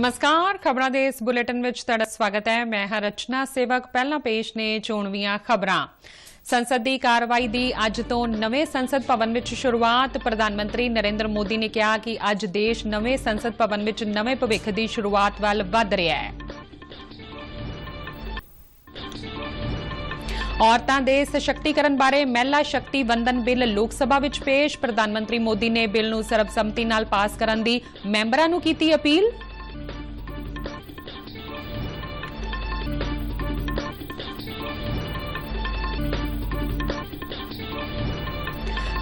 नमस्कार, खबरां दे इस बुलेटिन विच तुहाडा स्वागत है। मैं हां रचना सेवक। पहला पेश ने चोणवीआं खबरां। संसद की कार्रवाई की अज तो नवे संसद भवन में शुरुआत। प्रधानमंत्री नरेंद्र मोदी ने कहा कि अज देश नवे संसद भवन में नवे भविख की शुरुआत वाल वध रहा है। औरतां दे सशक्तिकरण बारे महिला शक्ति वंदन बिल लोक सभा विच पेश। प्रधानमंत्री मोदी ने बिल नूं सर्बसम्मति नाल पास करन दी मैंबरां नूं कीती अपील।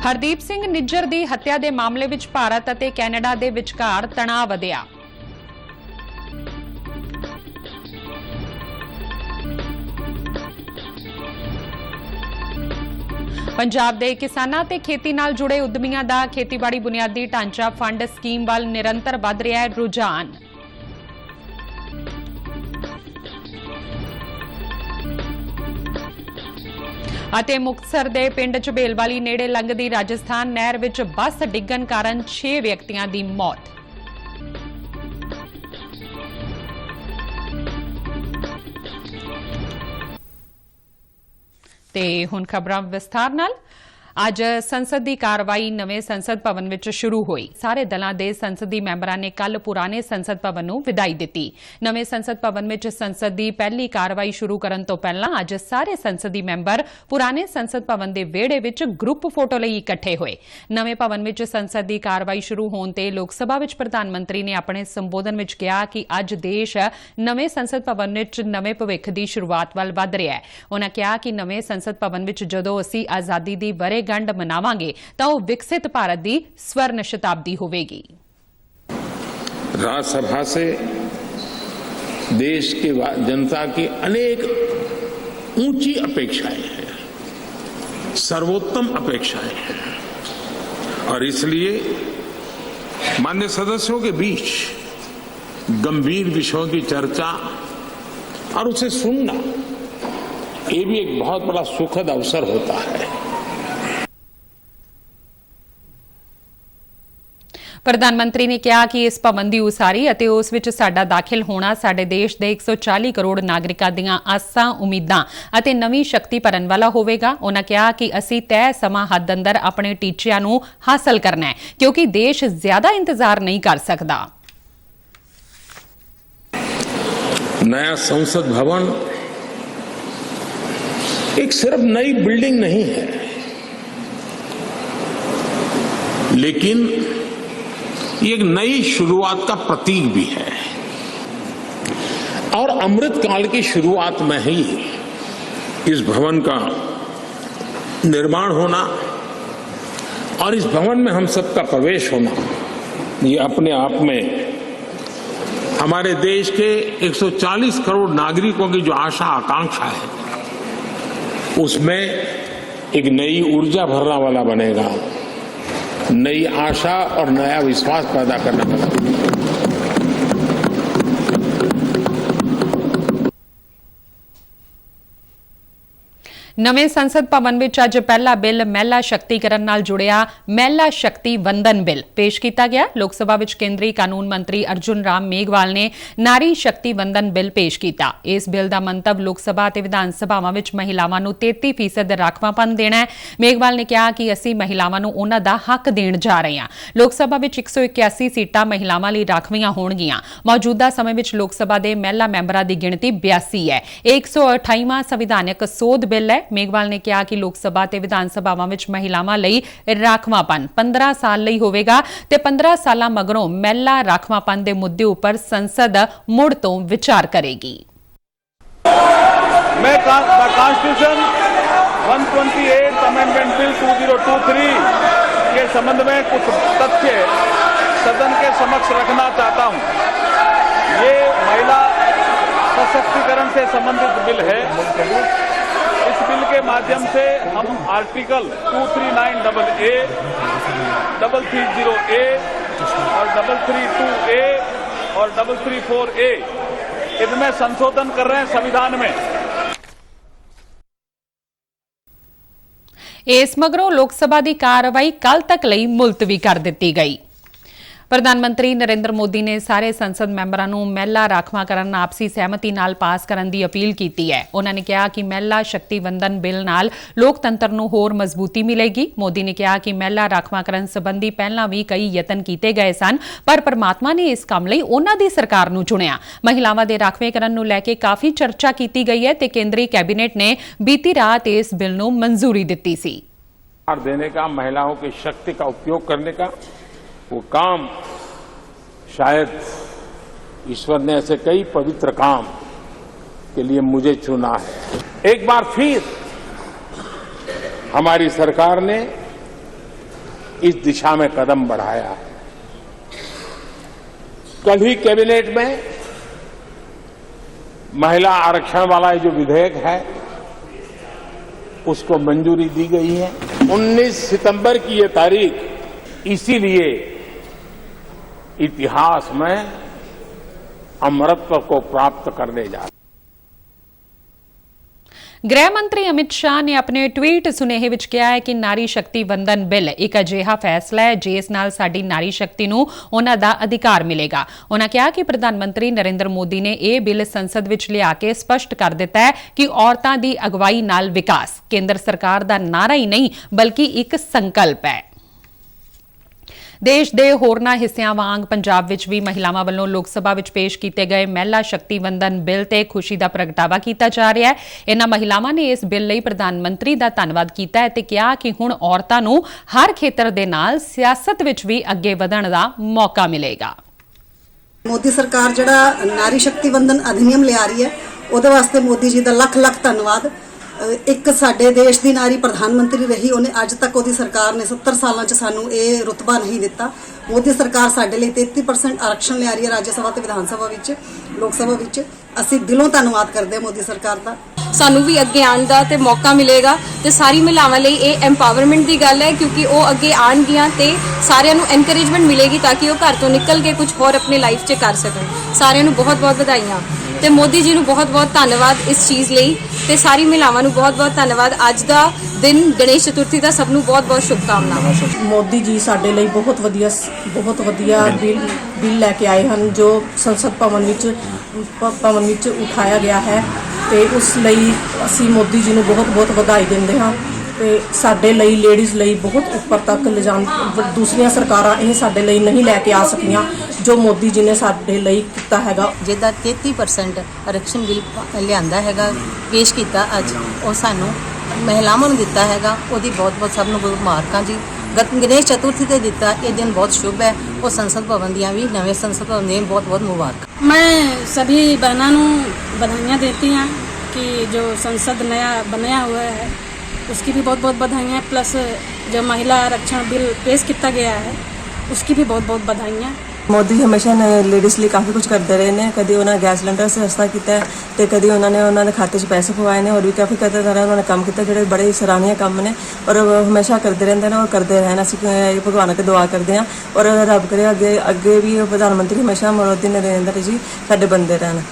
हरदीप सिंह निज्जर की हत्या के मामले विच भारत और कैनेडा के विचकार तनाव वधिया। पंजाब के किसानां ते खेती नाल जुड़े उद्यमियां दा खेतीबाड़ी बुनियादी ढांचा फंड स्कीम वाल निरंतर वध रहा है रुझान। ਅਤੇ ਮੁਕਤਸਰ ਦੇ ਪਿੰਡ ਝਬੇਲ ਵਾਲੀ ਨੇੜੇ ਲੰਘਦੀ ਰਾਜਸਥਾਨ ਨਹਿਰ ਵਿੱਚ ਬੱਸ ਡਿੱਗਣ ਕਾਰਨ 6 ਵਿਅਕਤੀਆਂ ਦੀ ਮੌਤ। ਤੇ ਹੁਣ ਖਬਰਾਂ ਵਿਸਥਾਰ ਨਾਲ। ਅੱਜ संसद की कार्रवाई नवे संसद भवन में शुरू हुई। सारे दलों के संसदी मैंबरों ने कल पुराने संसद भवन को विदाई दी। नवे संसद भवन में संसद की पहली कार्रवाई शुरू करने तो पहला अज सारे संसदी मैंबर पुराने संसद भवन के वेहड़े में ग्रुप फोटो लिए इकट्ठे हुए। नवे भवन में संसद की कार्रवाई शुरू होने ते लोक सभा में प्रधानमंत्री ने अपने संबोधन में कहा कि अज देश नवे संसद भवन में नवे भविख की शुरुआत वाल वध रहा है। उन्होंने कहा कि नवे संसद भवन में जदों असीं आज़ादी की वरे गंढ मनावांगे तो विकसित भारत की स्वर्ण शताब्दी होगी। राज्यसभा से देश की जनता की अनेक ऊंची अपेक्षाएं हैं, सर्वोत्तम अपेक्षाएं हैं और इसलिए माननीय सदस्यों के बीच गंभीर विषयों की चर्चा और उसे सुनना ये भी एक बहुत बड़ा सुखद अवसर होता है। प्रधानमंत्री ने कहा कि इस भवन की उसारी और उस विच साडा दाखिल होना साडे देश के 140 करोड़ नागरिकों दीआं आसां उम्मीदां अते नवीं शक्ति भरन वाला होवेगा। उन्होंने कहा कि असीं तय समा हद अंदर अपने टीचिਆਂ नूं हासिल करना है क्योंकि देश ज्यादा इंतजार नहीं कर सकता। नया संसद भवन एक सिर्फ नई बिल्डिंग नहीं है, लेकिन ये एक नई शुरुआत का प्रतीक भी है और अमृत काल की शुरुआत में ही इस भवन का निर्माण होना और इस भवन में हम सबका प्रवेश होना ये अपने आप में हमारे देश के 140 करोड़ नागरिकों की जो आशा आकांक्षा है उसमें एक नई ऊर्जा भरने वाला बनेगा, नई आशा और नया विश्वास पैदा करने वाला। नवे संसद भवन में अज पहला बिल महिला शक्तिकरण नाल जुड़िया महिला शक्ति वंदन बिल पेश किया गया। लोक सभा में केंद्रीय कानून मंत्री अर्जुन राम मेघवाल ने नारी शक्ति वंदन बिल पेश किया। इस बिल का मंतव लोक सभा और विधान सभावां में महिलावां नूं 33% राखवापन देना है। मेघवाल ने कहा कि असीं महिलावां नूं उन्हां दा हक देण जा रहे हां। लोक सभा में 181 सीटां महिलावां लई राखवीआं होणगीआं। मौजूदा समय में लोक सभा के महिला मैंबरां की गिणती 82 है। 128वां संविधानक सोध बिल है। मेघवाल ने कहा कि लोक सभा ते विधान सभावां विच महिलावां लई राखवापन 15 साल लई होवेगा ते 15 सालां मगरों महिला राखवापन दे मुद्दे उपर संसद मुड़ तो विचार करेगी। मैं कॉन्स्टिट्यूशन 128 अमेंडमेंट बिल 2023 के संबंध में कुछ तथ्य सदन के समक्ष रखना चाहता हूं। ये महिला सशक्तिकरण से संबंधित बिल है। इस बिल के माध्यम से हम आर्टिकल 239AA, 330A और 332A और 334A इनमें संशोधन कर रहे हैं संविधान में। इस मगरों लोक सभा की कार्रवाई कल तक लई मुलतवी कर दी गई। ਪ੍ਰਧਾਨ ਮੰਤਰੀ ਨਰਿੰਦਰ ਮੋਦੀ ਨੇ ਸਾਰੇ ਸੰਸਦ ਮੈਂਬਰਾਂ ਨੂੰ ਮਹਿਲਾ ਰਾਖਵਾਂਕਰਨ ਆਪਸੀ ਸਹਿਮਤੀ ਨਾਲ ਪਾਸ ਕਰਨ ਦੀ ਅਪੀਲ ਕੀਤੀ ਹੈ। ਉਹਨਾਂ ਨੇ ਕਿਹਾ ਕਿ ਮਹਿਲਾ ਸ਼ਕਤੀ ਵੰਦਨ ਬਿੱਲ ਨਾਲ ਲੋਕਤੰਤਰ ਨੂੰ ਹੋਰ ਮਜ਼ਬੂਤੀ ਮਿਲੇਗੀ। ਮੋਦੀ ਨੇ ਕਿਹਾ ਕਿ ਮਹਿਲਾ ਰਾਖਵਾਂਕਰਨ ਸੰਬੰਧੀ ਪਹਿਲਾਂ ਵੀ ਕਈ ਯਤਨ ਕੀਤੇ ਗਏ ਸਨ, ਪਰ ਪਰਮਾਤਮਾ ਨੇ ਇਸ ਕੰਮ ਲਈ ਉਹਨਾਂ ਦੀ ਸਰਕਾਰ ਨੂੰ ਚੁਣਿਆ। ਮਹਿਲਾਵਾਂ ਦੇ ਰਾਖਵੇਂਕਰਨ ਨੂੰ ਲੈ ਕੇ ਕਾਫੀ ਚਰਚਾ ਕੀਤੀ ਗਈ ਹੈ ਤੇ ਕੇਂਦਰੀ ਕੈਬਨਿਟ ਨੇ ਬੀਤੀ ਰਾਤ ਇਸ ਬਿੱਲ ਨੂੰ ਮਨਜ਼ੂਰੀ ਦਿੱਤੀ ਸੀ। देने का, महिलाओं की शक्ति का उपयोग करने का वो काम शायद ईश्वर ने ऐसे कई पवित्र काम के लिए मुझे चुना है। एक बार फिर हमारी सरकार ने इस दिशा में कदम बढ़ाया है। कल ही कैबिनेट में महिला आरक्षण वाला ये जो विधेयक है उसको मंजूरी दी गई है। 19 सितंबर की ये तारीख इसीलिए इतिहास में अमरत्व को प्राप्त करने जा रही है। ਗ੍ਰਹਿ ਮੰਤਰੀ ਅਮਿਤ ਸ਼ਾਹ ਨੇ ਆਪਣੇ ਟਵੀਟ ਸੁਨੇਹੇ ਵਿੱਚ ਕਿਹਾ ਹੈ ਕਿ ਨਾਰੀ ਸ਼ਕਤੀ ਵੰਦਨ ਬਿੱਲ ਇੱਕ ਅਜਿਹਾ ਫੈਸਲਾ ਹੈ ਜਿਸ ਨਾਲ ਸਾਡੀ ਨਾਰੀ ਸ਼ਕਤੀ ਨੂੰ ਉਹਨਾਂ ਦਾ ਅਧਿਕਾਰ ਮਿਲੇਗਾ। ਉਹਨਾਂ ਕਿਹਾ ਕਿ ਪ੍ਰਧਾਨ ਮੰਤਰੀ ਨਰਿੰਦਰ ਮੋਦੀ ਨੇ ਇਹ ਬਿੱਲ ਸੰਸਦ ਵਿੱਚ ਲਿਆ ਕੇ ਸਪਸ਼ਟ ਕਰ ਦਿੱਤਾ ਹੈ ਕਿ ਔਰਤਾਂ ਦੀ ਅਗਵਾਈ ਨਾਲ ਵਿਕਾਸ ਕੇਂਦਰ ਸਰਕਾਰ ਦਾ ਨਾਰਾ ਹੀ ਨਹੀਂ ਬਲਕਿ ਇੱਕ ਸੰਕਲਪ ਹੈ। ਦੇਸ਼ ਦੇ ਹੋਰਨਾਂ ਹਿੱਸਿਆਂ ਵਾਂਗ ਪੰਜਾਬ ਵਿੱਚ ਵੀ ਮਹਿਲਾਵਾਂ ਵੱਲੋਂ ਲੋਕ ਸਭਾ ਵਿੱਚ ਪੇਸ਼ ਕੀਤੇ ਗਏ ਮਹਿਲਾ ਸ਼ਕਤੀ ਵੰਦਨ ਬਿੱਲ ਤੇ ਖੁਸ਼ੀ ਦਾ ਪ੍ਰਗਟਾਵਾ ਕੀਤਾ ਜਾ ਰਿਹਾ ਹੈ। ਇਨ੍ਹਾਂ ਮਹਿਲਾਵਾਂ ਨੇ ਇਸ ਬਿੱਲ ਲਈ ਪ੍ਰਧਾਨ ਮੰਤਰੀ ਦਾ ਧੰਨਵਾਦ ਕੀਤਾ ਹੈ ਤੇ ਕਿਹਾ ਕਿ ਹੁਣ ਔਰਤਾਂ ਨੂੰ ਹਰ ਖੇਤਰ ਦੇ ਨਾਲ ਸਿਆਸਤ ਵਿੱਚ ਵੀ ਅੱਗੇ ਵਧਣ ਦਾ ਮੌਕਾ ਮਿਲੇਗਾ। ਮੋਦੀ ਸਰਕਾਰ ਜਿਹੜਾ ਨਾਰੀ ਸ਼ਕਤੀ ਵੰਦਨ ਅਧਿਨਿਯਮ ਲਿਆ ਰਹੀ ਹੈ ਉਹਦੇ ਵਾਸਤੇ ਮੋਦੀ ਜੀ ਦਾ ਲੱਖ ਲੱਖ ਧੰਨਵਾਦ। ਇੱਕ ਸਾਡੇ ਦੇਸ਼ ਦੀ ਨਾਰੀ ਪ੍ਰਧਾਨ ਮੰਤਰੀ ਰਹੀ, ਉਹਨੇ ਅੱਜ ਤੱਕ ਉਹਦੀ ਸਰਕਾਰ ਨੇ 70 ਸਾਲਾਂ 'ਚ ਸਾਨੂੰ ਇਹ ਰੁਤਬਾ ਨਹੀਂ ਦਿੱਤਾ। ਮੋਦੀ ਸਰਕਾਰ ਸਾਡੇ ਲਈ 33% ਆਰਕਸ਼ਣ ਲਿਆ ਰਹੀ ਹੈ ਰਾਜ ਸਭਾ ਤੇ ਵਿਧਾਨ ਸਭਾ ਵਿੱਚ, ਲੋਕ ਸਭਾ ਵਿੱਚ। ਅਸੀਂ ਦਿਲੋਂ ਧੰਨਵਾਦ ਕਰਦੇ ਹਾਂ ਮੋਦੀ ਸਰਕਾਰ ਦਾ। ਸਾਨੂੰ ਵੀ ਅੱਗੇ ਆਉਣ ਦਾ ਤੇ ਮੌਕਾ ਮਿਲੇਗਾ ਤੇ ਸਾਰੀ ਮਹਿਲਾਵਾਂ ਲਈ ਇਹ ਐਮਪਾਵਰਮੈਂਟ ਦੀ ਗੱਲ ਹੈ ਕਿਉਂਕਿ ਉਹ ਅੱਗੇ ਆਉਣਗੀਆਂ ਤੇ ਸਾਰਿਆਂ ਨੂੰ ਐਨਕਰੇਜਮੈਂਟ ਮਿਲੇਗੀ ਤਾਂ ਕਿ ਉਹ ਘਰ ਤੋਂ ਨਿਕਲ ਕੇ ਕੁਝ ਹੋਰ ਆਪਣੀ ਲਾਈਫ 'ਚ ਕਰ ਸਕਣ। ਸਾਰਿਆਂ ਨੂੰ ਬਹੁਤ ਬਹੁਤ ਵਧਾਈਆਂ ਤੇ ਮੋਦੀ ਜੀ ਨੂੰ ਬਹੁਤ ਬਹੁਤ ਧੰਨਵਾਦ ਇਸ ਚੀਜ਼ ਲਈ ਤੇ ਸਾਰੀ ਮਹਿਲਾਵਾਂ ਨੂੰ ਬਹੁਤ ਬਹੁਤ ਧੰਨਵਾਦ। ਅੱਜ ਦਾ ਦਿਨ ਗਣੇਸ਼ ਚਤੁਰਥੀ ਦਾ ਸਭ ਨੂੰ ਬਹੁਤ ਬਹੁਤ ਸ਼ੁਭਕਾਮਨਾਵਾਂ। ਮੋਦੀ ਜੀ ਸਾਡੇ ਲਈ ਬਹੁਤ ਵਧੀਆ ਬਿੱਲ ਲੈ ਕੇ ਆਏ ਹਨ ਜੋ ਸੰਸਦ ਭਵਨ ਵਿੱਚ ਉਠਾਇਆ ਗਿਆ ਹੈ ਤੇ ਉਸ ਲਈ ਅਸੀਂ ਮੋਦੀ ਜੀ ਨੂੰ ਬਹੁਤ ਬਹੁਤ ਵਧਾਈ ਦਿੰਦੇ ਹਾਂ ਤੇ ਸਾਡੇ ਲਈ ਲੇਡੀਜ਼ ਲਈ ਬਹੁਤ ਉੱਪਰ ਤੱਕ ਲਿਜਾਣ ਦੂਸਰੀਆਂ ਸਰਕਾਰਾਂ ਇਹ ਸਾਡੇ ਲਈ ਨਹੀਂ ਲੈ ਕੇ ਆ ਸਕੀਆਂ ਜੋ ਮੋਦੀ ਜੀ ਨੇ ਸਾਡੇ ਲਈ ਕੀਤਾ ਹੈਗਾ। ਜਿਹਦਾ 33% ਆਰਕਸ਼ਣ ਬਿੱਲ ਲਿਆਂਦਾ ਹੈਗਾ ਪੇਸ਼ ਕੀਤਾ ਅੱਜ ਉਹ ਸਾਨੂੰ ਮਹਿਲਾਵਾਂ ਨੂੰ ਦਿੱਤਾ ਹੈਗਾ, ਉਹਦੀ ਬਹੁਤ ਬਹੁਤ ਸਭ ਨੂੰ ਮੁਬਾਰਕਾਂ ਜੀ। ਗਣੇਸ਼ ਚਤੁਰਥੀ ਤੇ ਦਿੱਤਾ ਇਹ ਦਿਨ ਬਹੁਤ शुभ है और संसद भवन दियां भी नवे संसद भवन ਦੀਆਂ बहुत बहुत मुबारक। मैं सभी बहनों को बधाइयाँ देती हैं कि जो संसद नया बनाया हुआ है उसकी भी बहुत बहुत बधाइयाँ, प्लस जो महिला आरक्षण बिल पेश किया गया है उसकी भी बहुत बहुत बधाइयाँ। ਮੋਦੀ ਹਮੇਸ਼ਾ ਲੇਡੀਜ਼ ਲਈ ਕਾਫੀ ਕੁਝ ਕਰਦੇ ਰਹੇ ਨੇ। ਕਦੀ ਉਹਨਾਂ ਗੈਸ ਸਿਲੰਡਰ ਸਸਤਾ ਕੀਤਾ ਤੇ ਕਦੀ ਉਹਨਾਂ ਦੇ ਖਾਤੇ 'ਚ ਪੈਸੇ ਪਵਾਏ ਨੇ, ਹੋਰ ਵੀ ਕਾਫੀ ਕਈ ਤਰ੍ਹਾਂ ਉਹਨਾਂ ਨੇ ਕੰਮ ਕੀਤਾ ਜਿਹੜੇ ਬੜੇ ਸਰਾਹਨੀय ਕੰਮ ਨੇ ਔਰ ਹਮੇਸ਼ਾ ਕਰਦੇ ਰਹਿੰਦੇ ਨੇ ਔਰ ਕਰਦੇ ਰਹਿਣ। ਅਸੀਂ ਭਗਵਾਨ ਅੱਗੇ ਦੁਆ ਕਰਦੇ ਹਾਂ ਔਰ ਰੱਬ ਕਰੇ ਅੱਗੇ ਵੀ ਪ੍ਰਧਾਨ ਮੰਤਰੀ ਹਮੇਸ਼ਾ ਮੋਦੀ ਨਰਿੰਦਰ ਜੀ ਸਾਡੇ ਬੰਦੇ ਰਹਿਣ।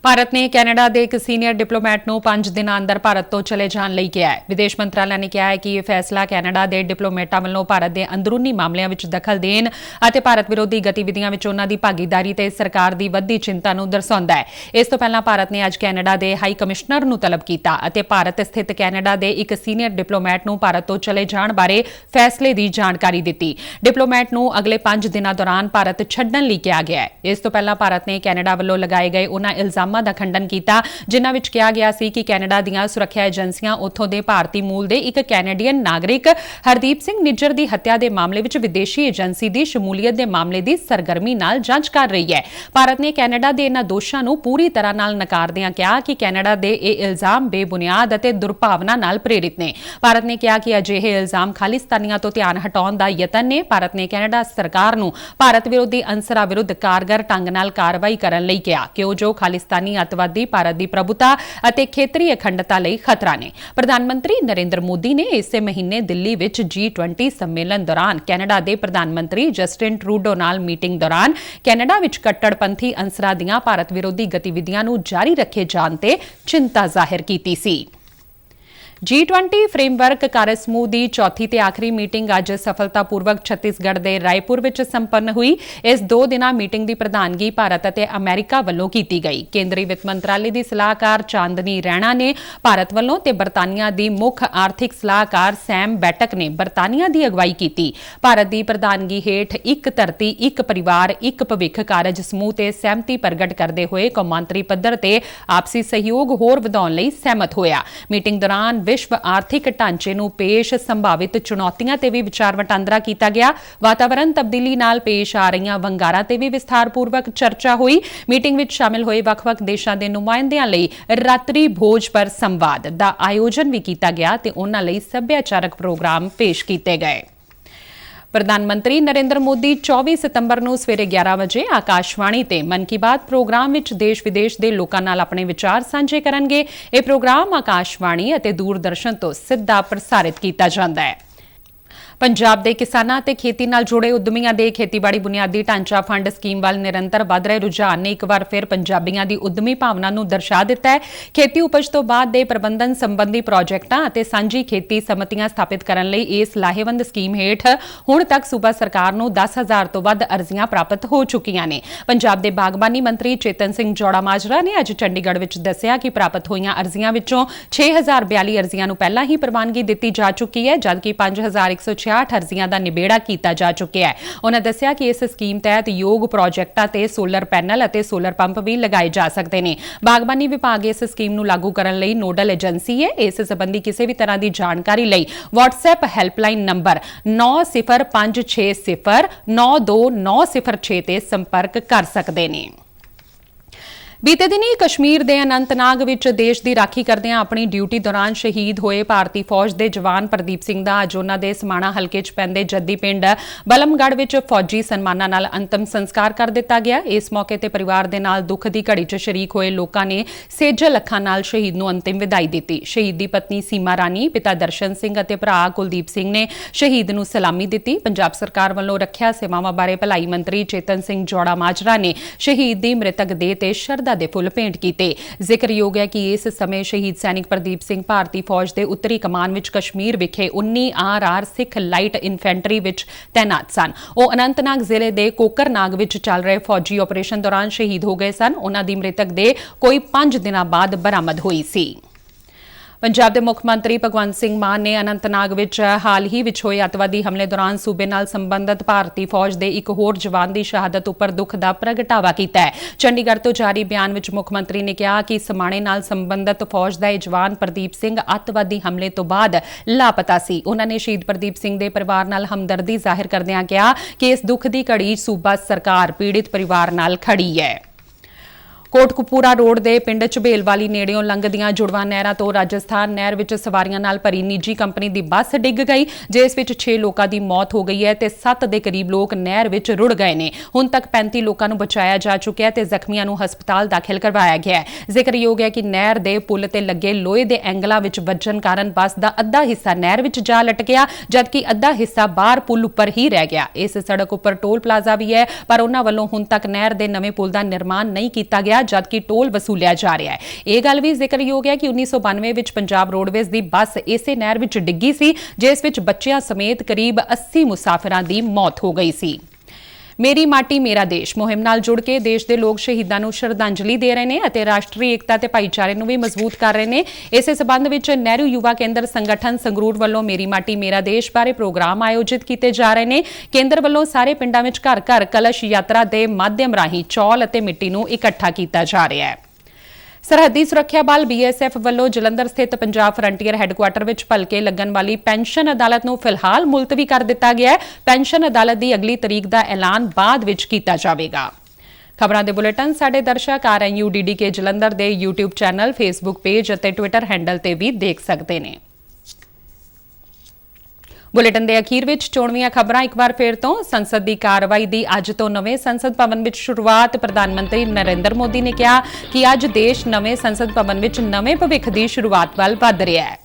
ਭਾਰਤ ਨੇ ਕੈਨੇਡਾ ਦੇ ਇੱਕ ਸੀਨੀਅਰ ਡਿਪਲੋਮੈਟ ਨੂੰ 5 ਦਿਨਾਂ ਅੰਦਰ ਭਾਰਤ ਤੋਂ ਚਲੇ ਜਾਣ ਲਈ ਕਿਹਾ ਹੈ। ਵਿਦੇਸ਼ ਮੰਤਰਾਲਾ ਨੇ ਕਿਹਾ ਹੈ ਕਿ ਇਹ ਫੈਸਲਾ ਕੈਨੇਡਾ ਦੇ ਡਿਪਲੋਮੈਟਾਂ ਵੱਲੋਂ ਭਾਰਤ ਦੇ ਅੰਦਰੂਨੀ ਮਾਮਲਿਆਂ ਵਿੱਚ ਦਖਲ ਦੇਣ ਅਤੇ ਭਾਰਤ ਵਿਰੋਧੀ ਗਤੀਵਿਧੀਆਂ ਵਿੱਚ ਉਹਨਾਂ ਦੀ ਭਾਗੀਦਾਰੀ ਤੇ ਸਰਕਾਰ ਦੀ ਵੱਧਦੀ ਚਿੰਤਾ ਨੂੰ ਦਰਸਾਉਂਦਾ ਹੈ। ਇਸ ਤੋਂ ਪਹਿਲਾਂ ਭਾਰਤ ਨੇ ਅੱਜ ਕੈਨੇਡਾ ਦੇ ਹਾਈ ਕਮਿਸ਼ਨਰ ਨੂੰ ਤਲਬ ਕੀਤਾ ਅਤੇ ਭਾਰਤ ਸਥਿਤ ਕੈਨੇਡਾ ਦੇ ਇੱਕ ਸੀਨੀਅਰ ਡਿਪਲੋਮੈਟ ਨੂੰ ਭਾਰਤ ਤੋਂ ਚਲੇ ਜਾਣ ਬਾਰੇ ਫੈਸਲੇ ਦੀ ਜਾਣਕਾਰੀ ਦਿੱਤੀ। ਡਿਪਲੋਮੈਟ ਨੂੰ ਅਗਲੇ 5 ਦਿਨਾਂ ਦੌਰਾਨ ਭਾਰਤ ਛੱਡਣ ਲਈ ਕਿਹਾ ਗਿਆ ਹੈ। ਇਸ ਤੋਂ ਪਹਿਲਾਂ ਭਾਰਤ ਨੇ ਕੈਨੇਡਾ ਵੱਲੋਂ ਲਗਾਏ ਗਏ ਉਹਨਾਂ ਇਲਜ਼ਾਮਾਂ ਦਾ ਖੰਡਨ ਕੀਤਾ ਜਿਨ੍ਹਾਂ ਵਿੱਚ ਕਿਹਾ ਗਿਆ ਸੀ ਕਿ ਕੈਨੇਡਾ ਦੀਆਂ ਸੁਰੱਖਿਆ ਏਜੰਸੀਆਂ ਉੱਥੋਂ ਦੇ ਭਾਰਤੀ ਮੂਲ ਦੇ ਇੱਕ ਕੈਨੇਡੀਅਨ ਨਾਗਰਿਕ ਹਰਦੀਪ ਸਿੰਘ ਨਿੱਜਰ ਦੀ ਹੱਤਿਆ ਦੇ ਮਾਮਲੇ ਵਿੱਚ ਵਿਦੇਸ਼ੀ ਏਜੰਸੀ ਦੀ ਸ਼ਮੂਲੀਅਤ ਦੇ ਮਾਮਲੇ ਦੀ ਸਰਗਰਮੀ ਨਾਲ ਜਾਂਚ ਕਰ ਰਹੀ ਹੈ। ਭਾਰਤ ਨੇ ਕੈਨੇਡਾ ਦੇ ਇਹਨਾਂ ਦੋਸ਼ਾਂ ਨੂੰ ਪੂਰੀ ਤਰ੍ਹਾਂ ਨਾਲ ਨਕਾਰਦਿਆਂ ਕਿਹਾ ਕਿ ਕੈਨੇਡਾ ਦੇ ਇਹ ਇਲਜ਼ਾਮ ਬੇਬੁਨਿਆਦ ਅਤੇ ਦੁਰਭਾਵਨਾ ਨਾਲ ਪ੍ਰੇਰਿਤ ਨੇ। ਭਾਰਤ ਨੇ ਕਿਹਾ ਕਿ ਅਜਿਹੇ ਇਲਜ਼ਾਮ ਖਾਲਿਸਤਾਨੀਆਂ ਤੋਂ ਧਿਆਨ ਹਟਾਉਣ ਦਾ ਯਤਨ ਨੇ। ਭਾਰਤ ਨੇ ਕੈਨੇਡਾ ਸਰਕਾਰ ਨੂੰ ਭਾਰਤ ਵਿਰੋਧੀ ਅੰਸਰਾਂ ਵਿਰੁੱਧ ਕਾਰਗਰ ਢੰਗ ਨਾਲ ਕਾਰਵਾਈ ਕਰਨ ਲਈ ਕਿਹਾ ਕਿ ਉਹ ਜੋ ਖਾਲਿਸਤਾਨੀ ਅੱਤਵਾਦੀ ਭਾਰਤ ਦੀ ਪ੍ਰਭੂਤਾ ਅਤੇ ਖੇਤਰੀ ਅਖੰਡਤਾ ਲਈ ਖਤਰਾ ਨੇ। ਪ੍ਰਧਾਨ ਮੰਤਰੀ ਨਰਿੰਦਰ ਮੋਦੀ ਨੇ ਇਸੇ ਮਹੀਨੇ ਦਿੱਲੀ ਵਿੱਚ G20 ਸੰਮੇਲਨ ਦੌਰਾਨ ਕੈਨੇਡਾ ਦੇ ਪ੍ਰਧਾਨ ਮੰਤਰੀ ਜਸਟਿਨ ਟਰੂਡੋ ਨਾਲ ਮੀਟਿੰਗ ਦੌਰਾਨ ਕੈਨੇਡਾ ਵਿੱਚ ਕੱਟੜਪੰਥੀ ਅੰਸਰਾਂ ਦੀਆਂ ਭਾਰਤ ਵਿਰੋਧੀ ਗਤੀਵਿਧੀਆਂ ਨੂੰ ਜਾਰੀ ਰੱਖੇ ਜਾਣ ਤੇ ਚਿੰਤਾ ਜ਼ਾਹਿਰ ਕੀਤੀ ਸੀ। G20 ਫਰੇਮਵਰਕ ਕਾਰਜ ਸਮੂਹ ਦੀ ਚੌਥੀ ਤੇ ਆਖਰੀ ਮੀਟਿੰਗ ਅੱਜ ਸਫਲਤਾਪੂਰਵਕ ਛੱਤੀਸਗੜ੍ਹ ਦੇ ਰਾਏਪੁਰ ਵਿੱਚ ਸੰਪੰਨ ਹੋਈ। ਇਸ 2 ਦਿਨਾਂ ਮੀਟਿੰਗ ਦੀ ਪ੍ਰਧਾਨਗੀ ਭਾਰਤ ਅਤੇ ਅਮਰੀਕਾ ਵੱਲੋਂ ਕੀਤੀ ਗਈ। ਕੇਂਦਰੀ ਵਿੱਤ ਮੰਤਰਾਲੇ ਦੀ ਸਲਾਹਕਾਰ ਚਾਂਦਨੀ ਰੈਣਾ ਨੇ ਭਾਰਤ ਵੱਲੋਂ ਤੇ ਬਰਤਾਨੀਆ ਦੀ ਮੁੱਖ ਆਰਥਿਕ ਸਲਾਹਕਾਰ ਸੈਮ ਬੈਟਕ ਨੇ ਬਰਤਾਨੀਆ ਦੀ ਅਗਵਾਈ ਕੀਤੀ। ਭਾਰਤ ਦੀ ਪ੍ਰਧਾਨਗੀ ਹੇਠ ਇੱਕ ਧਰਤੀ, ਇੱਕ ਪਰਿਵਾਰ, ਇੱਕ ਭਵਿੱਖ ਕਾਰਜ ਸਮੂਹ ਤੇ ਸਹਿਮਤੀ ਪ੍ਰਗਟ ਕਰਦੇ ਹੋਏ ਕੌਮਾਂਤਰੀ ਪੱਧਰ ਤੇ ਆਪਸੀ ਸਹਿਯੋਗ ਹੋਰ ਵਧਾਉਣ ਲਈ ਸਹਿਮਤ ਹੋਇਆ। ਮੀਟਿੰਗ ਦੌਰਾਨ ਵਿਸ਼ਵ ਆਰਥਿਕ ਢਾਂਚੇ ਨੂੰ ਪੇਸ਼ ਸੰਭਾਵਿਤ ਚੁਣੌਤੀਆਂ ਤੇ ਵੀ ਵਿਚਾਰ ਵਟਾਂਦਰਾ ਕੀਤਾ ਗਿਆ। ਵਾਤਾਵਰਣ ਤਬਦੀਲੀ ਨਾਲ ਪੇਸ਼ ਆ ਰਹੀਆਂ ਵੰਗਾਰਾਂ ਤੇ ਵੀ ਵਿਸਥਾਰਪੂਰਵਕ ਚਰਚਾ ਹੋਈ। ਮੀਟਿੰਗ ਵਿੱਚ ਸ਼ਾਮਿਲ ਹੋਏ ਵੱਖ-ਵੱਖ ਦੇਸ਼ਾਂ ਦੇ ਨੁਮਾਇੰਦਿਆਂ ਲਈ ਰਾਤਰੀ ਭੋਜ ਪਰ ਸੰਵਾਦ ਦਾ ਆਯੋਜਨ ਵੀ ਕੀਤਾ ਗਿਆ ਤੇ ਉਹਨਾਂ ਲਈ ਸੱਭਿਆਚਾਰਕ ਪ੍ਰੋਗਰਾਮ ਪੇਸ਼ ਕੀਤੇ ਗਏ। ਪ੍ਰਧਾਨ ਮੰਤਰੀ ਨਰਿੰਦਰ ਮੋਦੀ 24 ਸਤੰਬਰ ਨੂੰ ਸਵੇਰੇ 11 ਵਜੇ ਆਕਾਸ਼ਵਾਣੀ ਤੇ ਮਨ ਕੀ ਬਾਤ ਪ੍ਰੋਗਰਾਮ ਵਿੱਚ ਦੇਸ਼-ਵਿਦੇਸ਼ ਦੇ ਲੋਕਾਂ ਨਾਲ ਆਪਣੇ ਵਿਚਾਰ ਸਾਂਝੇ ਕਰਨਗੇ। ਇਹ ਪ੍ਰੋਗਰਾਮ ਆਕਾਸ਼ਵਾਣੀ ਅਤੇ ਦੂਰਦਰਸ਼ਨ ਤੋਂ ਸਿੱਧਾ ਪ੍ਰਸਾਰਿਤ ਕੀਤਾ ਜਾਂਦਾ ਹੈ। ਪੰਜਾਬ ਦੇ ਕਿਸਾਨਾਂ ਤੇ ਖੇਤੀ ਨਾਲ ਜੁੜੇ ਉਦਮੀਆਂ ਦੇ ਖੇਤੀਬਾੜੀ ਬੁਨਿਆਦੀ ਢਾਂਚਾ ਫੰਡ ਸਕੀਮ ਵੱਲ ਨਿਰੰਤਰ ਵਧ ਰਹੇ ਰੁਝਾਨ ਨੇ ਇੱਕ ਵਾਰ ਫਿਰ ਪੰਜਾਬੀਆਂ ਦੀ ਉਦਮੀ ਭਾਵਨਾ ਨੂੰ ਦਰਸਾ ਦਿੱਤਾ ਹੈ। ਖੇਤੀ ਉਪਜ ਤੋਂ ਬਾਅਦ ਦੇ ਪ੍ਰਬੰਧਨ ਸੰਬੰਧੀ ਪ੍ਰੋਜੈਕਟਾਂ ਅਤੇ ਸਾਂਝੀ ਖੇਤੀ ਸਮਿਤੀਆਂ ਸਥਾਪਿਤ ਕਰਨ ਲਈ ਇਸ ਲਾਹੇਵੰਦ ਸਕੀਮ ਹੇਠ ਹੁਣ ਤੱਕ ਸੂਬਾ ਸਰਕਾਰ ਨੂੰ 10,000 ਤੋਂ ਵੱਧ ਅਰਜ਼ੀਆਂ ਪ੍ਰਾਪਤ ਹੋ ਚੁੱਕੀਆਂ ਨੇ। ਪੰਜਾਬ ਦੇ ਬਾਗਬਾਨੀ ਮੰਤਰੀ ਚੇਤਨ ਸਿੰਘ ਜੌੜਾ ਮਾਜਰਾ ਨੇ ਅੱਜ ਚੰਡੀਗੜ੍ਹ ਵਿੱਚ ਦੱਸਿਆ ਕਿ ਪ੍ਰਾਪਤ ਹੋਈਆਂ ਅਰਜ਼ੀਆਂ ਵਿੱਚੋਂ 6,042 ਅਰਜ਼ੀਆਂ ਨੂੰ ਪਹਿਲਾਂ ਹੀ ਪ੍ਰਵਾਨਗੀ ਦਿੱਤੀ ਜਾ ਚੁੱਕੀ ਹੈ, ਜਦਕਿ 5,166 ਅਰਜ਼ੀਆਂ ਦਾ ਨਿਬੇੜਾ ਕੀਤਾ ਜਾ ਚੁੱਕਿਆ ਹੈ। ਉਹਨਾਂ ਦੱਸਿਆ ਕਿ ਇਸ ਸਕੀਮ ਤਹਿਤ ਯੋਗ ਪ੍ਰੋਜੈਕਟਾਂ ਤੇ ਸੋਲਰ ਪੈਨਲ ਅਤੇ ਸੋਲਰ ਪੰਪ ਵੀ ਲਗਾਏ ਜਾ ਸਕਦੇ ਨੇ। ਬਾਗਬਾਨੀ ਵਿਭਾਗ ਇਸ ਸਕੀਮ ਨੂੰ ਲਾਗੂ ਕਰਨ ਲਈ ਨੋਡਲ ਏਜੰਸੀ ਹੈ। ਇਸ ਸੰਬੰਧੀ ਕਿਸੇ ਵੀ ਤਰ੍ਹਾਂ ਦੀ ਜਾਣਕਾਰੀ ਲਈ WhatsApp ਹੈਲਪਲਾਈਨ ਨੰਬਰ 9560 92906 ਤੇ ਸੰਪਰਕ ਕਰ ਸਕਦੇ ਨੇ। ਬੀਤੇ ਦਿਨੀ ਕਸ਼ਮੀਰ ਦੇ ਅਨੰਤਨਾਗ ਵਿੱਚ ਦੇਸ਼ ਦੀ ਰਾਖੀ ਕਰਦਿਆਂ ਆਪਣੀ ਡਿਊਟੀ ਦੌਰਾਨ ਸ਼ਹੀਦ ਹੋਏ ਭਾਰਤੀ ਫੌਜ ਦੇ ਜਵਾਨ ਪ੍ਰਦੀਪ ਸਿੰਘ ਦਾ ਅੱਜ ਉਹਨਾਂ ਦੇ ਸਮਾਣਾ ਹਲਕੇ 'ਚ ਪੈਂਦੇ ਜੱਦੀ ਪਿੰਡ ਬਲਮਗੜ੍ਹ ਵਿੱਚ ਫੌਜੀ ਸਨਮਾਨਾਂ ਨਾਲ ਅੰਤਮ ਸੰਸਕਾਰ ਕਰ ਦਿੱਤਾ ਗਿਆ। ਇਸ ਮੌਕੇ ਤੇ ਪਰਿਵਾਰ ਦੇ ਨਾਲ ਦੁੱਖ ਦੀ ਘੜੀ 'ਚ ਸ਼ਰੀਕ ਹੋਏ ਲੋਕਾਂ ਨੇ ਸੇਜਲ ਅੱਖਾਂ ਨਾਲ ਸ਼ਹੀਦ ਨੂੰ ਅੰਤਿਮ ਵਿਦਾਈ ਦਿੱਤੀ। ਸ਼ਹੀਦ ਦੀ ਪਤਨੀ ਸੀਮਾ ਰਾਣੀ, ਪਿਤਾ ਦਰਸ਼ਨ ਸਿੰਘ ਅਤੇ ਭਰਾ ਕੁਲਦੀਪ ਸਿੰਘ ਨੇ ਸ਼ਹੀਦ ਨੂੰ ਸਲਾਮੀ ਦਿੱਤੀ। ਪੰਜਾਬ ਸਰਕਾਰ ਵੱਲੋਂ ਰੱਖਿਆ ਸੇਵਾਵਾਂ ਬਾਰੇ ਭਲਾਈ ਮੰਤਰੀ ਚੇਤਨ ਸਿੰਘ ਜੌੜਾ ਮਾਜਰਾ ਨੇ ਸ਼ਹੀਦ ਦੀ ਮ੍ਰਿਤਕ ਦੇਹ ਤੇ ਸ਼ਰਧਾ ਦੇ ਫੁੱਲ ਭੇਂਟ ਕੀਤੇ। ਜ਼ਿਕਰਯੋਗ ਹੈ ਕਿ ਇਸ ਸਮੇਂ ਸ਼ਹੀਦ ਸੈਨਿਕ ਪ੍ਰਦੀਪ ਸਿੰਘ ਭਾਰਤੀ ਫੌਜ ਦੇ ਉੱਤਰੀ ਕਮਾਨ ਵਿੱਚ ਕਸ਼ਮੀਰ ਵਿਖੇ 19 RR ਸਿੱਖ ਲਾਈਟ ਇਨਫੈਂਟਰੀ ਵਿੱਚ ਤੈਨਾਤ ਸਨ। ਉਹ ਅਨੰਤਨਾਗ ਜ਼ਿਲ੍ਹੇ ਦੇ ਕੋਕਰਨਾਗ ਵਿੱਚ ਚੱਲ ਰਹੇ ਫੌਜੀ ਆਪਰੇਸ਼ਨ ਦੌਰਾਨ ਸ਼ਹੀਦ ਹੋ ਗਏ ਸਨ। ਉਹਨਾਂ ਦੀ ਮ੍ਰਿਤਕ ਦੇਹ ਕੋਈ 5 ਦਿਨਾਂ ਬਾਅਦ ਬਰਾਮਦ ਹੋਈ ਸੀ। ਪੰਜਾਬ ਦੇ ਮੁੱਖ ਮੰਤਰੀ ਭਗਵੰਤ ਸਿੰਘ ਮਾਨ ਨੇ ਅਨੰਤਨਾਗ ਵਿੱਚ ਹਾਲ ਹੀ ਵਿੱਚ ਹੋਏ ਅੱਤਵਾਦੀ ਹਮਲੇ ਦੌਰਾਨ ਸੂਬੇ ਨਾਲ ਸੰਬੰਧਿਤ ਭਾਰਤੀ ਫੌਜ ਦੇ ਇੱਕ ਹੋਰ ਜਵਾਨ ਦੀ ਸ਼ਹਾਦਤ ਉੱਪਰ ਦੁੱਖ ਦਾ ਪ੍ਰਗਟਾਵਾ ਕੀਤਾ ਹੈ। ਚੰਡੀਗੜ੍ਹ ਤੋਂ ਜਾਰੀ ਬਿਆਨ ਵਿੱਚ ਮੁੱਖ ਮੰਤਰੀ ਨੇ ਕਿਹਾ ਕਿ ਸਮਾਣੇ ਨਾਲ ਸੰਬੰਧਿਤ ਫੌਜ ਦਾ ਇਹ ਜਵਾਨ ਪ੍ਰਦੀਪ ਸਿੰਘ ਅੱਤਵਾਦੀ ਹਮਲੇ ਤੋਂ ਬਾਅਦ ਲਾਪਤਾ ਸੀ। ਉਹਨਾਂ ਨੇ ਸ਼ਹੀਦ ਪ੍ਰਦੀਪ ਸਿੰਘ ਦੇ ਪਰਿਵਾਰ ਨਾਲ ਹਮਦਰਦੀ ਜ਼ਾਹਿਰ ਕਰਦਿਆਂ ਕਿਹਾ ਕਿ ਇਸ ਦੁੱਖ ਦੀ ਘੜੀ ਸੂਬਾ ਸਰਕਾਰ ਪੀੜਿਤ ਪਰਿਵਾਰ ਨਾਲ ਖੜੀ ਹੈ। ਕੋਟਕਪੂਰਾ ਰੋਡ ਦੇ ਪਿੰਡ ਝਬੇਲ ਵਾਲੀ ਨੇੜਿਓਂ ਲੰਘਦੀਆਂ ਜੁੜਵਾਂ ਨਹਿਰਾਂ ਤੋਂ ਰਾਜਸਥਾਨ ਨਹਿਰ ਵਿੱਚ ਸਵਾਰੀਆਂ ਨਾਲ ਭਰੀ ਨਿੱਜੀ ਕੰਪਨੀ ਦੀ ਬੱਸ ਡਿੱਗ ਗਈ, ਜਿਸ ਵਿੱਚ 6 ਲੋਕਾਂ ਦੀ ਮੌਤ ਹੋ ਗਈ ਹੈ ਤੇ 7 ਦੇ ਕਰੀਬ ਲੋਕ ਨਹਿਰ ਵਿੱਚ ਰੁੜ ਗਏ ਨੇ। ਹੁਣ ਤੱਕ 35 ਲੋਕਾਂ ਨੂੰ ਬਚਾਇਆ ਜਾ ਚੁੱਕਿਆ ਤੇ ਜ਼ਖਮੀਆਂ ਨੂੰ ਹਸਪਤਾਲ ਦਾਖਲ ਕਰਵਾਇਆ ਗਿਆ ਹੈ। ਜ਼ਿਕਰਯੋਗ ਹੈ ਕਿ ਨਹਿਰ ਦੇ ਪੁਲ ਤੇ ਲੱਗੇ ਲੋਹੇ ਦੇ ਐਂਗਲਾਂ ਵਿੱਚ ਵੱਜਣ ਕਾਰਨ ਬੱਸ ਦਾ ਅੱਧਾ ਹਿੱਸਾ ਨਹਿਰ ਵਿੱਚ ਜਾ ਲਟਕਿਆ, ਜਦਕਿ ਅੱਧਾ ਹਿੱਸਾ ਬਾਹਰ ਪੁਲ ਉੱਪਰ ਹੀ ਰਹਿ ਗਿਆ। ਇਸ ਸੜਕ ਉੱਪਰ ਟੋਲ ਪਲਾਜ਼ਾ ਵੀ ਹੈ, ਪਰ ਉਹਨਾਂ ਵੱਲੋਂ ਹੁਣ ਤੱਕ ਨਹਿਰ ਦੇ ਨਵੇਂ ਪੁਲ ਦਾ ਨਿਰਮਾਣ ਨਹੀਂ ਕੀਤਾ ਗਿਆ, ਜਦਕਿ ਟੋਲ ਵਸੂਲਿਆ ਜਾ ਰਿਹਾ ਹੈ। ਇਹ ਗੱਲ ਵੀ ਜ਼ਿਕਰਯੋਗ ਹੈ ਕਿ 1992 ਵਿੱਚ ਪੰਜਾਬ ਰੋਡਵੇਜ਼ ਦੀ ਬੱਸ ਇਸੇ ਨਹਿਰ ਵਿੱਚ ਡਿੱਗੀ ਸੀ, ਜਿਸ ਵਿੱਚ ਬੱਚਿਆਂ ਸਮੇਤ ਕਰੀਬ 80 ਮੁਸਾਫਰਾਂ ਦੀ ਮੌਤ ਹੋ ਗਈ ਸੀ। ਮੇਰੀ ਮਾਟੀ ਮੇਰਾ ਦੇਸ਼ ਮੁਹਿੰਮ ਨਾਲ ਜੁੜ ਕੇ ਦੇਸ਼ ਦੇ ਲੋਕ ਸ਼ਹੀਦਾਂ ਨੂੰ ਸ਼ਰਧਾਂਜਲੀ ਦੇ ਰਹੇ ਨੇ ਅਤੇ ਰਾਸ਼ਟਰੀ ਏਕਤਾ ਤੇ ਭਾਈਚਾਰੇ ਨੂੰ ਵੀ ਮਜ਼ਬੂਤ ਕਰ ਰਹੇ ਨੇ। ਇਸੇ ਸਬੰਧ ਵਿੱਚ ਨਹਿਰੂ ਯੁਵਾ ਕੇਂਦਰ ਸੰਗਠਨ ਸੰਗਰੂਰ ਵੱਲੋਂ ਮੇਰੀ ਮਾਟੀ ਮੇਰਾ ਦੇਸ਼ ਬਾਰੇ ਪ੍ਰੋਗਰਾਮ ਆਯੋਜਿਤ ਕੀਤੇ ਜਾ ਰਹੇ ਨੇ। ਕੇਂਦਰ ਵੱਲੋਂ ਸਾਰੇ ਪਿੰਡਾਂ ਵਿੱਚ ਘਰ-ਘਰ ਕਲਸ਼ ਯਾਤਰਾ ਦੇ ਮਾਧਿਅਮ ਰਾਹੀਂ ਚੌਲ ਅਤੇ ਮਿੱਟੀ ਨੂੰ ਇਕੱਠਾ ਕੀਤਾ ਜਾ ਰਿਹਾ ਹੈ। ਸਰਹੱਦੀ ਸੁਰੱਖਿਆ ਬਲ BSF ਵੱਲੋਂ ਜਲੰਧਰ ਸਥਿਤ ਪੰਜਾਬ ਫਰੰਟੀਅਰ ਹੈੱਡਕੁਆਟਰ ਵਿੱਚ ਭਲਕੇ ਲੱਗਣ ਵਾਲੀ ਪੈਨਸ਼ਨ ਅਦਾਲਤ ਨੂੰ ਫਿਲਹਾਲ ਮੁਲਤਵੀ ਕਰ ਦਿੱਤਾ ਗਿਆ ਹੈ। ਪੈਨਸ਼ਨ ਅਦਾਲਤ ਦੀ ਅਗਲੀ ਤਰੀਕ ਦਾ ਐਲਾਨ ਬਾਅਦ ਵਿੱਚ ਕੀਤਾ ਜਾਵੇਗਾ। ਖਬਰਾਂ ਦੇ ਬੁਲੇਟਿਨ ਸਾਡੇ ਦਰਸ਼ਕ RNUDDK ਜਲੰਧਰ ਦੇ YouTube ਚੈਨਲ, Facebook ਪੇਜ ਅਤੇ Twitter ਹੈਂਡਲ ਤੇ ਵੀ ਦੇਖ ਸਕਦੇ ਨੇ। ਬੁਲੇਟਿਨ ਦੇ ਅਖੀਰ ਵਿੱਚ ਚੋਣਵੀਆਂ ਖਬਰਾਂ ਇੱਕ ਵਾਰ ਫੇਰ ਤੋਂ। ਸੰਸਦ ਦੀ ਕਾਰਵਾਈ ਦੀ ਅੱਜ ਤੋਂ ਨਵੇਂ ਸੰਸਦ ਭਵਨ ਵਿੱਚ ਸ਼ੁਰੂਆਤ। ਪ੍ਰਧਾਨ ਮੰਤਰੀ ਨਰਿੰਦਰ ਮੋਦੀ ਨੇ ਕਿਹਾ ਕਿ ਅੱਜ ਦੇਸ਼ ਨਵੇਂ ਸੰਸਦ ਭਵਨ ਵਿੱਚ ਨਵੇਂ ਭਵਿੱਖ ਦੀ ਸ਼ੁਰੂਆਤ ਵੱਲ ਵਧ ਰਿਹਾ ਹੈ।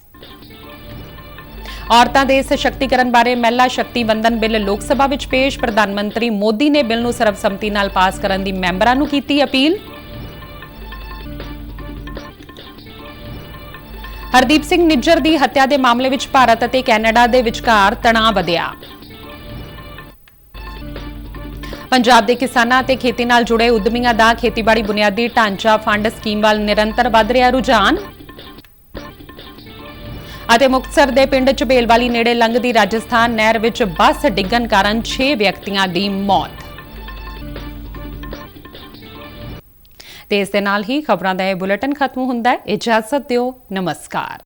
ਔਰਤਾਂ ਦੇ ਸਸ਼ਕਤੀਕਰਨ ਬਾਰੇ ਮਹਿਲਾ ਸ਼ਕਤੀ ਵੰਦਨ ਬਿੱਲ ਲੋਕ ਸਭਾ ਵਿੱਚ ਪੇਸ਼। ਪ੍ਰਧਾਨ ਮੰਤਰੀ ਮੋਦੀ ਨੇ ਬਿੱਲ ਨੂੰ ਸਰਬਸੰਮਤੀ ਨਾਲ ਪਾਸ ਕਰਨ ਦੀ ਮੈਂਬਰਾਂ ਨੂੰ ਕੀਤੀ ਅਪੀਲ। ਹਰਦੀਪ ਸਿੰਘ ਨਿੱਜਰ ਦੀ ਹੱਤਿਆ ਦੇ ਮਾਮਲੇ ਵਿੱਚ ਭਾਰਤ ਅਤੇ ਕੈਨੇਡਾ ਦੇ ਵਿਚਕਾਰ ਤਣਾਅ ਵਧਿਆ। ਪੰਜਾਬ ਦੇ ਕਿਸਾਨਾਂ ਅਤੇ ਖੇਤੀ ਨਾਲ ਜੁੜੇ ਉਦਮੀਆਂ ਦਾ ਖੇਤੀਬਾੜੀ ਬੁਨਿਆਦੀ ਢਾਂਚਾ ਫੰਡ ਸਕੀਮ ਵੱਲ ਨਿਰੰਤਰ ਵਧ ਰਿਹਾ ਰੁਝਾਨ। ਅਤੇ ਮੁਕਤਸਰ ਦੇ ਪਿੰਡ ਝਬੇਲ ਵਾਲੀ ਨੇੜੇ ਲੰਘਦੀ ਰਾਜਸਥਾਨ ਨਹਿਰ ਵਿੱਚ ਬੱਸ ਡਿੱਗਣ ਕਾਰਨ 6 ਵਿਅਕਤੀਆਂ ਦੀ ਮੌਤ। ਤੇ ਇਸ ਦੇ ਨਾਲ ਹੀ ਖਬਰਾਂ ਦਾ ਇਹ ਬੁਲੇਟਿਨ ਖਤਮ ਹੁੰਦਾ ਹੈ। ਇਜਾਜ਼ਤ ਦਿਓ, ਨਮਸਕਾਰ।